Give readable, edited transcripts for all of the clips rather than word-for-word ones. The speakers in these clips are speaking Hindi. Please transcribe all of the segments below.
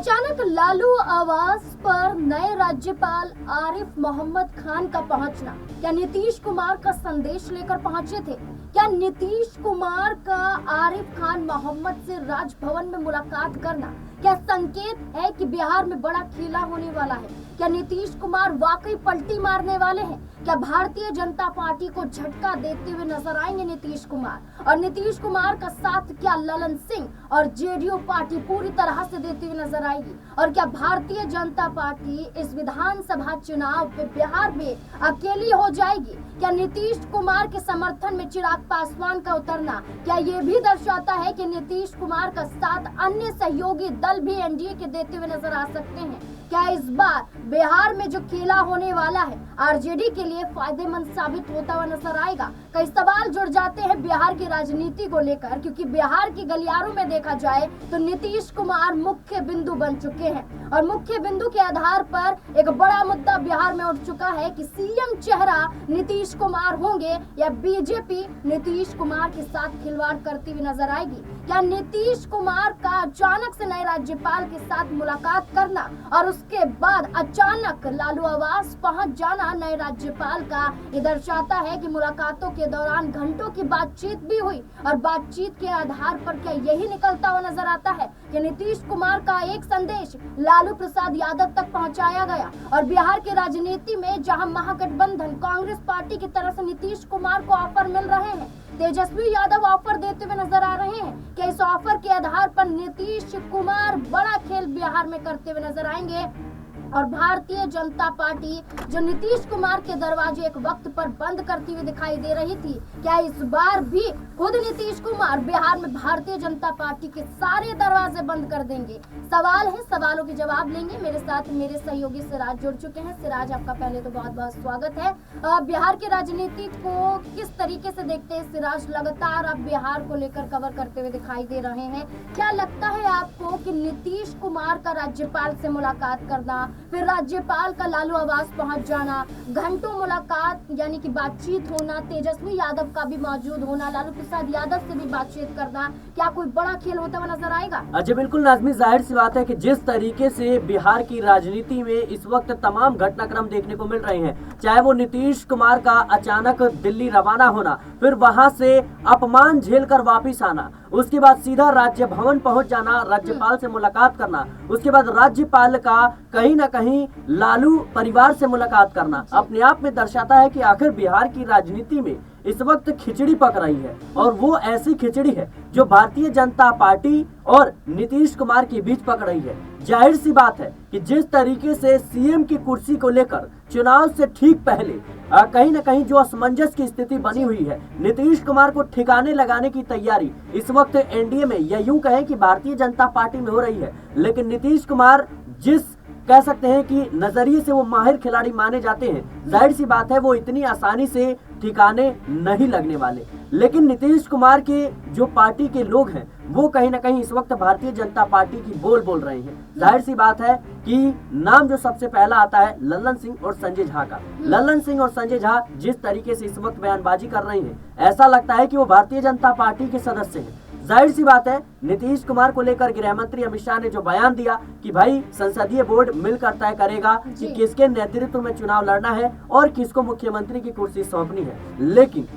अचानक लालू आवास पर नए राज्यपाल आरिफ मोहम्मद खान का पहुंचना, क्या नीतीश कुमार का संदेश लेकर पहुंचे थे? क्या नीतीश कुमार का आरिफ खान मोहम्मद से राजभवन में मुलाकात करना क्या संकेत है कि बिहार में बड़ा खेला होने वाला है? क्या नीतीश कुमार वाकई पलटी मारने वाले हैं? क्या भारतीय जनता पार्टी को झटका देते हुए नजर आएंगे नीतीश कुमार? और नीतीश कुमार का साथ क्या ललन सिंह और जेडीयू पार्टी पूरी तरह से देती हुई नजर आएगी? और क्या भारतीय जनता पार्टी इस विधानसभा चुनाव में बिहार में अकेली हो जाएगी? क्या नीतीश कुमार के समर्थन में चिराग पासवान का उतरना क्या ये भी दर्शाता है कि नीतीश कुमार का साथ अन्य सहयोगी दल भी एनडीए के देते हुए नजर आ सकते हैं? क्या इस बार बिहार में जो खेला होने वाला है आरजेडी के लिए फायदेमंद साबित होता हुआ नजर आएगा? कई सवाल जुड़ जाते हैं बिहार की राजनीति को लेकर, क्योंकि बिहार की गलियारों में देखा जाए तो नीतीश कुमार मुख्य बिंदु बन चुके हैं और मुख्य बिंदु के आधार पर एक बड़ा मुद्दा बिहार में उठ चुका है कि सीएम चेहरा नीतीश कुमार होंगे या बीजेपी नीतीश कुमार के साथ खिलवाड़ करती हुई नजर आएगी? क्या नीतीश कुमार का अचानक से नए राज्यपाल के साथ मुलाकात करना और उसके बाद अचानक लालू आवास पहुंच जाना नए राज्यपाल का ये दर्शाता है कि मुलाकातों के दौरान घंटों की बातचीत भी हुई और बातचीत के आधार पर क्या यही निकलता हुआ नजर आता है कि नीतीश कुमार का एक संदेश लालू प्रसाद यादव तक पहुंचाया गया? और बिहार की राजनीति में जहां महागठबंधन कांग्रेस पार्टी की तरफ से नीतीश कुमार को ऑफर मिल रहे हैं, तेजस्वी यादव ऑफर देते हुए नजर आ रहे हैं, क्या इस ऑफर के आधार पर नीतीश कुमार बड़ा खेल बिहार में करते हुए नजर आएंगे? और भारतीय जनता पार्टी जो नीतीश कुमार के दरवाजे एक वक्त पर बंद करती हुई दिखाई दे रही थी, क्या इस बार भी खुद नीतीश कुमार बिहार में भारतीय जनता पार्टी के सारे दरवाजे बंद कर देंगे? सवाल है, सवालों के जवाब लेंगे। मेरे साथ मेरे सहयोगी सिराज जुड़ चुके हैं। सिराज, आपका पहले तो बहुत बहुत स्वागत है। बिहार की राजनीति को किस तरीके से देखते हैं सिराज? लगातार आप बिहार को लेकर कवर करते हुए दिखाई दे रहे हैं। क्या लगता है आपको कि नीतीश कुमार का राज्यपाल से मुलाकात करना, फिर राज्यपाल का लालू आवास पहुंच जाना, घंटों मुलाकात यानी कि बातचीत होना, तेजस्वी यादव का भी मौजूद होना, लालू प्रसाद यादव से भी बातचीत करना, क्या कोई बड़ा खेल होता हुआ नजर आएगा? जी बिल्कुल नाज़मीन, जाहिर सी बात है कि जिस तरीके से बिहार की राजनीति में इस वक्त तमाम घटनाक्रम देखने को मिल रहे हैं, चाहे वो नीतीश कुमार का अचानक दिल्ली रवाना होना, फिर वहां से अपमान झेल कर वापिस आना, उसके बाद सीधा राज्य भवन पहुंच जाना, राज्यपाल से मुलाकात करना, उसके बाद राज्यपाल का कहीं ना कहीं लालू परिवार से मुलाकात करना, अपने आप में दर्शाता है कि आखिर बिहार की राजनीति में इस वक्त खिचड़ी पक रही है। और वो ऐसी खिचड़ी है जो भारतीय जनता पार्टी और नीतीश कुमार के बीच पक रही है। जाहिर सी बात है कि जिस तरीके से सीएम की कुर्सी को लेकर चुनाव से ठीक पहले कहीं न कहीं जो असमंजस की स्थिति बनी हुई है, नीतीश कुमार को ठिकाने लगाने की तैयारी इस वक्त एनडीए में या यूं कहें कि भारतीय जनता पार्टी में हो रही है। लेकिन नीतीश कुमार जिस कह सकते हैं कि नजरिए से वो माहिर खिलाड़ी माने जाते हैं, जाहिर सी बात है वो इतनी आसानी से ठिकाने नहीं लगने वाले। लेकिन नीतीश कुमार के जो पार्टी के लोग हैं वो कहीं ना कहीं इस वक्त भारतीय जनता पार्टी की बोल रहे हैं। जाहिर सी बात है कि नाम जो सबसे पहला आता है ललन सिंह और संजय झा का। ललन सिंह और संजय झा जिस तरीके से इस वक्त बयानबाजी कर रहे हैं, ऐसा लगता है कि वो भारतीय जनता पार्टी के सदस्य हैं। जाहिर सी बात है नीतीश कुमार को लेकर गृह मंत्री अमित शाह ने जो बयान दिया कि भाई संसदीय बोर्ड मिलकर तय करेगा कि किसके नेतृत्व में चुनाव लड़ना है और किसको मुख्यमंत्री की कुर्सी सौंपनी है। लेकिन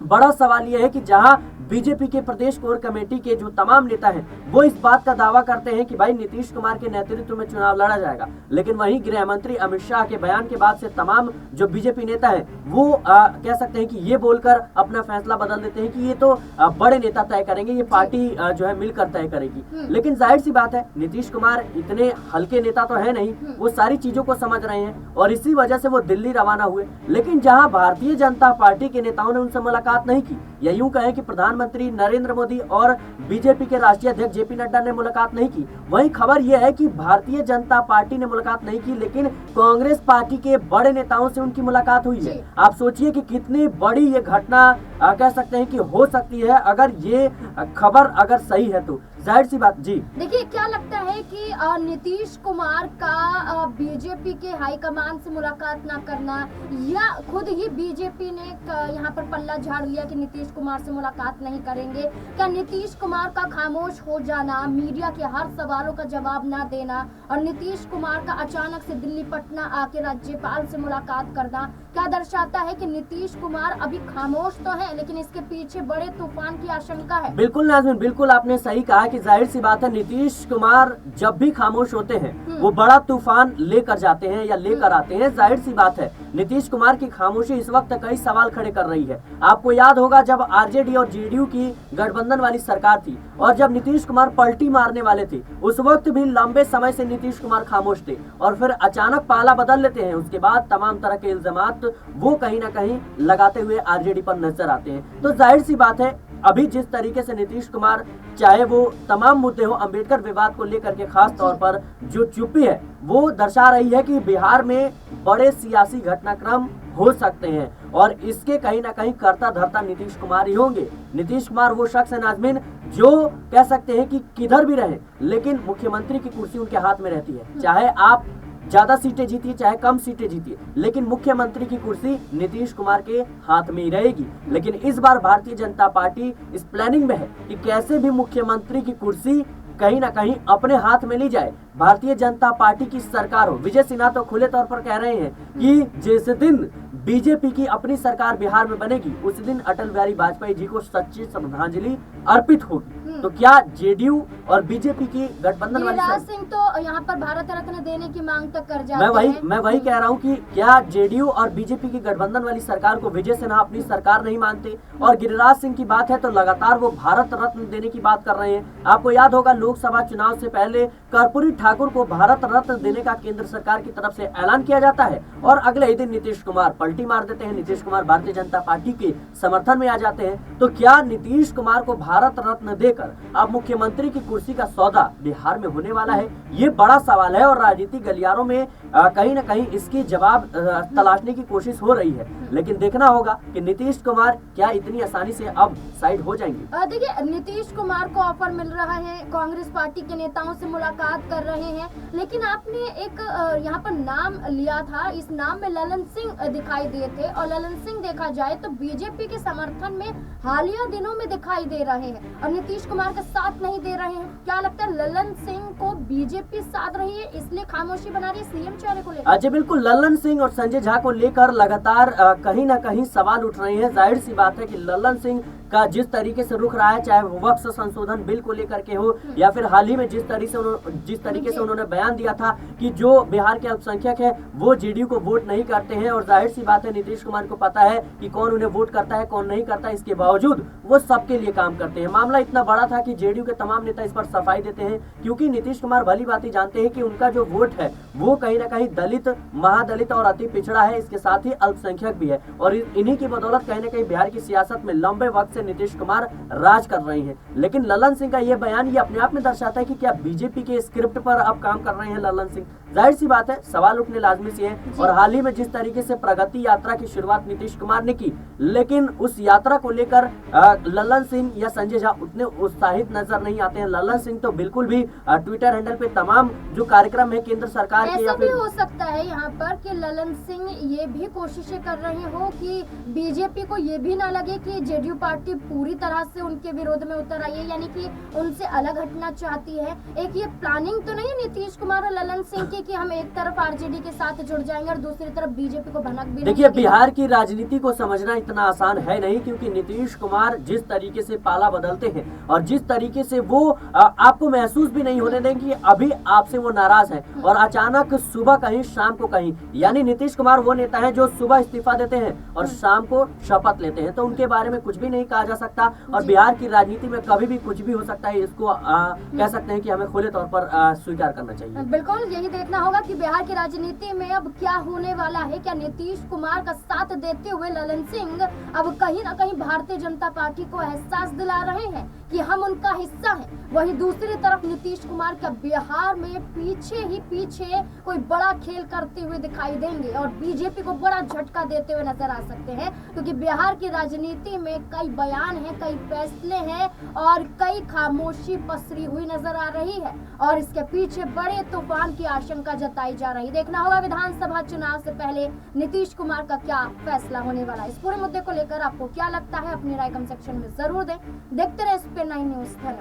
बड़ा सवाल यह है कि जहां बीजेपी के प्रदेश कोर कमेटी के जो तमाम नेता हैं वो इस बात का दावा करते हैं कि भाई नीतीश कुमार के नेतृत्व में चुनाव लड़ा जाएगा, लेकिन वहीं गृह मंत्री अमित शाह के बयान के बाद से तमाम जो बीजेपी नेता हैं वो कह सकते हैं कि ये बोलकर अपना फैसला बदल देते हैं कि ये तो बड़े नेता तय करेंगे, ये पार्टी जो है मिलकर तय करेगी। लेकिन जाहिर सी बात है नीतीश कुमार इतने हल्के नेता तो है नहीं, वो सारी चीजों को समझ रहे हैं और इसी वजह से वो दिल्ली रवाना हुए। लेकिन जहाँ भारतीय जनता पार्टी के नेताओं ने उनसे मुलाकात नहीं की, या यूं कहें कि प्रधानमंत्री नरेंद्र मोदी और बीजेपी के राष्ट्रीय अध्यक्ष जेपी नड्डा ने मुलाकात नहीं की, वहीं खबर यह है कि भारतीय जनता पार्टी ने मुलाकात नहीं की, लेकिन कांग्रेस पार्टी के बड़े नेताओं से उनकी मुलाकात हुई है। आप सोचिए कि कितनी बड़ी ये घटना कह सकते हैं कि हो सकती है अगर ये खबर अगर सही है तो। जाहिर सी बात जी। देखिए, क्या लगता है कि नीतीश कुमार का बीजेपी के हाईकमान से मुलाकात ना करना, या खुद ही बीजेपी ने यहाँ पर पल्ला झाड़ लिया कि नीतीश कुमार से मुलाकात नहीं करेंगे? क्या नीतीश कुमार का खामोश हो जाना, मीडिया के हर सवालों का जवाब ना देना और नीतीश कुमार का अचानक से दिल्ली पटना आके राज्यपाल से मुलाकात करना क्या दर्शाता है कि नीतीश कुमार अभी खामोश तो है, लेकिन इसके पीछे बड़े तूफान की आशंका है? बिल्कुल नाज़मीन, बिल्कुल आपने सही कहा कि जाहिर सी बात है नीतीश कुमार जब भी खामोश होते हैं वो बड़ा तूफान लेकर जाते हैं या लेकर आते हैं। जाहिर सी बात है नीतीश कुमार की खामोशी इस वक्त कई सवाल खड़े कर रही है। आपको याद होगा जब आरजेडी और जेडीयू की गठबंधन वाली सरकार थी और जब नीतीश कुमार पलटी मारने वाले थे, उस वक्त भी लंबे समय से नीतीश कुमार खामोश थे और फिर अचानक पाला बदल लेते हैं। उसके बाद तमाम तरह के इल्जामात वो कहीं ना कहीं लगाते हुए आरजेडी पर नजर आते हैं। तो जाहिर सी बात है अभी जिस तरीके से नीतीश कुमार, चाहे वो तमाम मुद्दे हो, अंबेडकर विवाद को लेकर के खास तौर पर जो चुप्पी है वो दर्शा रही है कि बिहार में बड़े सियासी घटनाक्रम हो सकते हैं और इसके कहीं ना कहीं कर्ता धर्ता नीतीश कुमार ही होंगे। नीतीश कुमार वो शख्स है नाज़मीन जो कह सकते हैं कि किधर भी रहे लेकिन मुख्यमंत्री की कुर्सी उनके हाथ में रहती है। चाहे आप ज्यादा सीटें जीतिए चाहे कम सीटें जीतिए, लेकिन मुख्यमंत्री की कुर्सी नीतीश कुमार के हाथ में ही रहेगी। लेकिन इस बार भारतीय जनता पार्टी इस प्लानिंग में है कि कैसे भी मुख्यमंत्री की कुर्सी कहीं ना कहीं अपने हाथ में ली जाए। भारतीय जनता पार्टी की सरकार हो। विजय सिन्हा तो खुले तौर पर कह रहे हैं कि जिस दिन बीजेपी की अपनी सरकार बिहार में बनेगी उस दिन अटल बिहारी वाजपेयी जी को सच्ची श्रद्धांजलि अर्पित होगी। तो क्या जेडीयू और बीजेपी की गठबंधन वाली गिरिराज सिंह तो यहाँ पर भारत रत्न देने की मांग तक कर जाते हैं। मैं वही कह रहा हूँ कि क्या जेडीयू और बीजेपी की गठबंधन वाली सरकार को विजय सिन्हा अपनी सरकार नहीं मानते? और गिरिराज सिंह की बात है तो लगातार वो भारत रत्न देने की बात कर रहे हैं। आपको याद होगा लोकसभा चुनाव से पहले कर्पूरी ठाकुर को भारत रत्न देने का केंद्र सरकार की तरफ से ऐलान किया जाता है और अगले ही दिन नीतीश कुमार पलटी मार देते हैं। नीतीश कुमार भारतीय जनता पार्टी के समर्थन में आ जाते हैं। तो क्या नीतीश कुमार को भारत रत्न देकर अब मुख्यमंत्री की कुर्सी का सौदा बिहार में होने वाला है? ये बड़ा सवाल है और राजनीतिक गलियारों में कहीं ना कहीं इसकी जवाब तलाशने की कोशिश हो रही है। लेकिन देखना होगा कि नीतीश कुमार क्या इतनी आसानी से अब साइड हो जाएंगे। देखिए, नीतीश कुमार को ऑफर मिल रहा है, कांग्रेस पार्टी के नेताओं से मुलाकात कर रहे हैं, लेकिन आपने एक यहाँ पर नाम लिया था, इस नाम में ललन सिंह दिखाई दिए थे और ललन सिंह देखा जाए तो बीजेपी के समर्थन में हालिया दिनों में दिखाई दे रहे हैं और नीतीश कुमार का साथ नहीं दे रहे हैं। क्या लगता है ललन सिंह को बीजेपी साथ रही है इसलिए खामोशी बना रही है सीएम चेहरे को लेकर? जी बिल्कुल, ललन सिंह और संजय झा को लेकर लगातार कहीं ना कहीं सवाल उठ रहे हैं। जाहिर सी बात है कि ललन सिंह का जिस तरीके से रुख रहा है, चाहे वो वक्फ संशोधन बिल को लेकर के हो या फिर हाल ही में जिस तरीके से उन्होंने बयान दिया था कि जो बिहार के अल्पसंख्यक है वो जेडीयू को वोट नहीं करते हैं और जाहिर सी बात है नीतीश कुमार को पता है कि कौन उन्हें वोट करता है कौन नहीं करता, इसके बावजूद वो सबके लिए काम करते हैं। मामला इतना बड़ा था कि जेडीयू के तमाम नेता इस पर सफाई देते हैं क्योंकि नीतीश कुमार भली बात ही जानते हैं कि उनका जो वोट है वो कहीं ना कहीं दलित, महादलित और अति पिछड़ा है, इसके साथ ही अल्पसंख्यक भी है और इन्हीं की बदौलत कहीं ना कहीं बिहार की सियासत में लंबे वक्त से नीतीश कुमार राज कर रहे हैं। लेकिन ललन सिंह का ये बयान ये अपने आप में दर्शाता है कि क्या बीजेपी के स्क्रिप्ट पर अब काम कर रहे हैं ललन सिंह? जाहिर सी बात है सवाल उठने लाजमी से है। और हाल ही में जिस तरीके से प्रगति यात्रा की शुरुआत नीतीश कुमार ने की, लेकिन उस यात्रा को लेकर ललन सिंह या संजय झा उतने उत्साहित नजर नहीं आते हैं। ललन सिंह तो बिल्कुल भी ट्विटर हैंडल पे तमाम जो कार्यक्रम है केंद्र सरकार के, ऐसा भी हो सकता है यहाँ पर कि ललन सिंह ये भी कोशिशें कर रहे हो कि बीजेपी को ये भी ना लगे कि जेडीयू पार्टी पूरी तरह से उनके विरोध में उतर आई है, यानी कि उनसे अलग हटना चाहती है। एक ये प्लानिंग तो नहीं नीतीश कुमार और ललन सिंह की कि हम एक तरफ आरजेडी के साथ जुड़ जाएंगे और दूसरी तरफ बीजेपी को भनक भी? देखिए, बिहार की राजनीति को समझना इतना आसान है नहीं क्योंकि नीतीश कुमार जिस तरीके से पाला बदलते हैं और जिस तरीके से वो आपको महसूस भी नहीं होने देंगे कि अभी आपसे वो नाराज है और अचानक सुबह कहीं शाम को कहीं, यानी नीतीश कुमार वो नेता है जो सुबह इस्तीफा देते हैं और शाम को शपथ लेते हैं। तो उनके बारे में कुछ भी नहीं कहा जा सकता और बिहार की राजनीति में कभी भी कुछ भी हो सकता है। इसको कह सकते हैं कि हमें खुले तौर पर स्वीकार करना चाहिए। बिल्कुल, यही देख देखना होगा कि बिहार की राजनीति में अब क्या होने वाला है। क्या नीतीश कुमार का साथ देते हुए ललन सिंह अब कहीं ना कहीं भारतीय जनता पार्टी को एहसास दिला रहे हैं कि हम उनका हिस्सा हैं। वहीं दूसरी तरफ नीतीश कुमार का बिहार में पीछे कोई बड़ा खेल करते हुए दिखाई देंगे और बीजेपी को बड़ा झटका देते हुए नजर आ सकते हैं, क्योंकि बिहार की राजनीति में कई बयान हैं, कई फैसले हैं और कई खामोशी पसरी हुई नजर आ रही है और इसके पीछे बड़े तूफान की आशंका जताई जा रही। देखना होगा विधानसभा चुनाव से पहले नीतीश कुमार का क्या फैसला होने वाला है। इस पूरे मुद्दे को लेकर आपको क्या लगता है, अपनी राय कमेंट सेक्शन में जरूर दें। देखते रहे इस पे 9 न्यूज़।